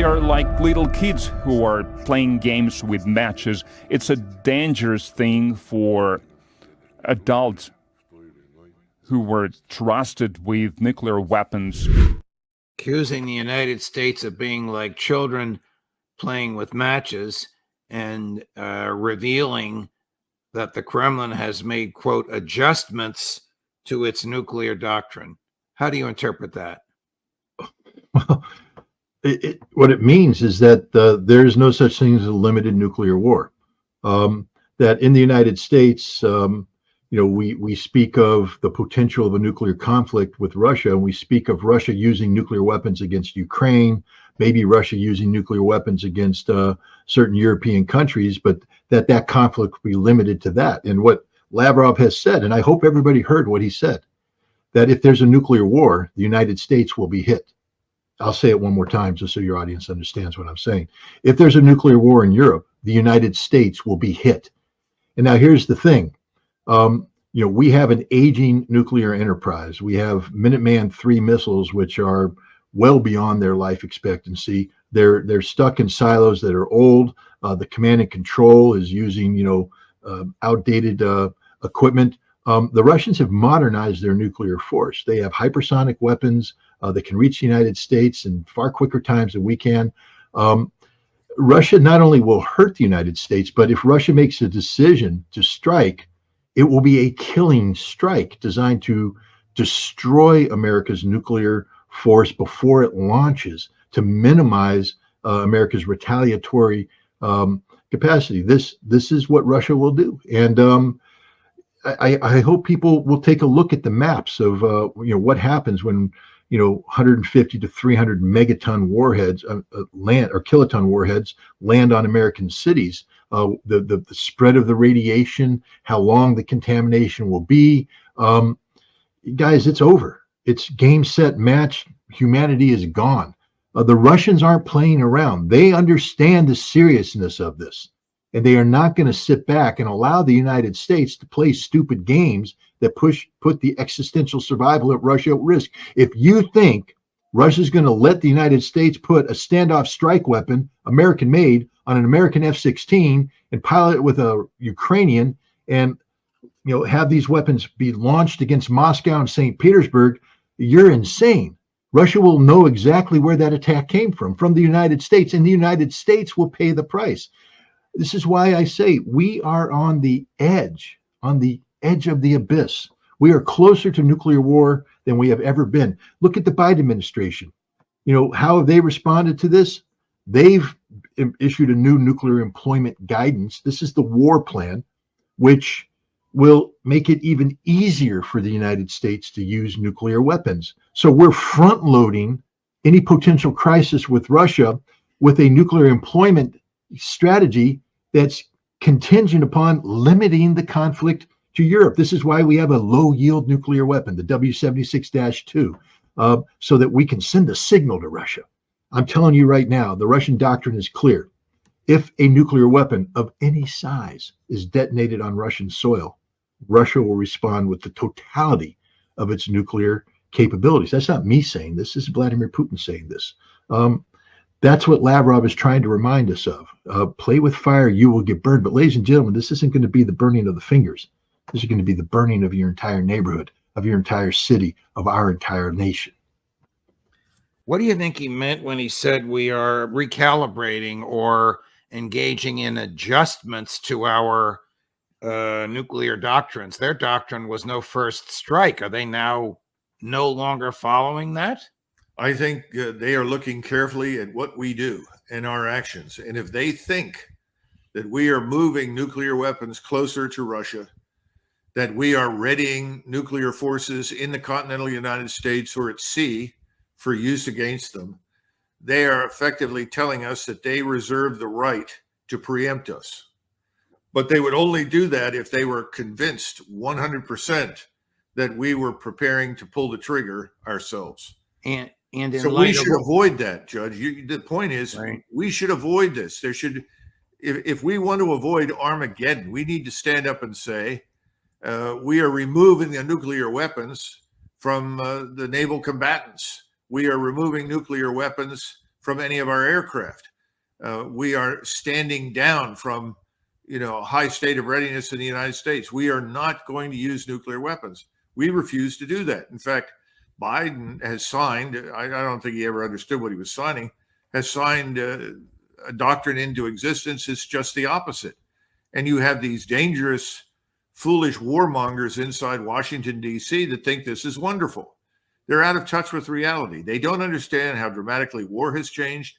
they are like little kids who are playing games with matches. It's a dangerous thing for adults who were trusted with nuclear weapons. Accusing the United States of being like children playing with matches and revealing that the Kremlin has made, quote, adjustments to its nuclear doctrine. How do you interpret that? Well, what it means is that there's no such thing as a limited nuclear war. That in the United States, we speak of the potential of a nuclear conflict with Russia, and we speak of Russia using nuclear weapons against Ukraine, maybe Russia using nuclear weapons against certain European countries, but that conflict will be limited to that. And what Lavrov has said, and I hope everybody heard what he said, that if there's a nuclear war, the United States will be hit. I'll say it one more time just so your audience understands what I'm saying. If there's a nuclear war in Europe, the United States will be hit. And now here's the thing. We have an aging nuclear enterprise. We have Minuteman III missiles, which are well beyond their life expectancy. They're stuck in silos that are old. The command and control is using, outdated equipment. The Russians have modernized their nuclear force. They have hypersonic weapons that can reach the United States in far quicker times than we can. Russia not only will hurt the United States, but if Russia makes a decision to strike, it will be a killing strike designed to destroy America's nuclear force before it launches, to minimize America's retaliatory capacity. This is what Russia will do. And I hope people will take a look at the maps of what happens when 150 to 300 megaton warheads land, or kiloton warheads land on American cities. The spread of the radiation, how long the contamination will be. Guys, it's over. It's game, set, match. Humanity is gone. The Russians aren't playing around. They understand the seriousness of this. And they are not going to sit back and allow the United States to play stupid games that put the existential survival of Russia at risk. If you think Russia's going to let the United States put a standoff strike weapon, American-made, on an American F-16 and pilot it with a Ukrainian and have these weapons be launched against Moscow and St. Petersburg, you're insane. Russia will know exactly where that attack came from the United States, and the United States will pay the price. This is why I say we are on the edge of the abyss. We are closer to nuclear war than we have ever been. Look at the Biden administration. How have they responded to this? They've issued a new nuclear employment guidance. This is the war plan, which will make it even easier for the United States to use nuclear weapons. So we're front loading any potential crisis with Russia with a nuclear employment strategy that's contingent upon limiting the conflict to Europe. This is why we have a low yield nuclear weapon, the W76-2, so that we can send a signal to Russia. I'm telling you right now, the Russian doctrine is clear. If a nuclear weapon of any size is detonated on Russian soil, Russia will respond with the totality of its nuclear capabilities. That's not me saying this. This is Vladimir Putin saying this. That's what Lavrov is trying to remind us of. Play with fire, you will get burned. But ladies and gentlemen, this isn't going to be the burning of the fingers. This is going to be the burning of your entire neighborhood, of your entire city, of our entire nation. What do you think he meant when he said we are recalibrating or engaging in adjustments to our nuclear doctrines? Their doctrine was no first strike. Are they now no longer following that? I think they are looking carefully at what we do and our actions. And if they think that we are moving nuclear weapons closer to Russia, that we are readying nuclear forces in the continental United States or at sea for use against them, they are effectively telling us that they reserve the right to preempt us. But they would only do that if they were convinced 100% that we were preparing to pull the trigger ourselves. And in so we should avoid that, Judge. The point is, right, we should avoid this. There should, if we want to avoid Armageddon, we need to stand up and say, we are removing the nuclear weapons from the naval combatants. We are removing nuclear weapons from any of our aircraft. We are standing down from, a high state of readiness in the United States. We are not going to use nuclear weapons. We refuse to do that. In fact, Biden has signed, I don't think he ever understood what he was signing, has signed a doctrine into existence. It's just the opposite. And you have these dangerous, foolish warmongers inside Washington, D.C. that think this is wonderful. They're out of touch with reality. They don't understand how dramatically war has changed.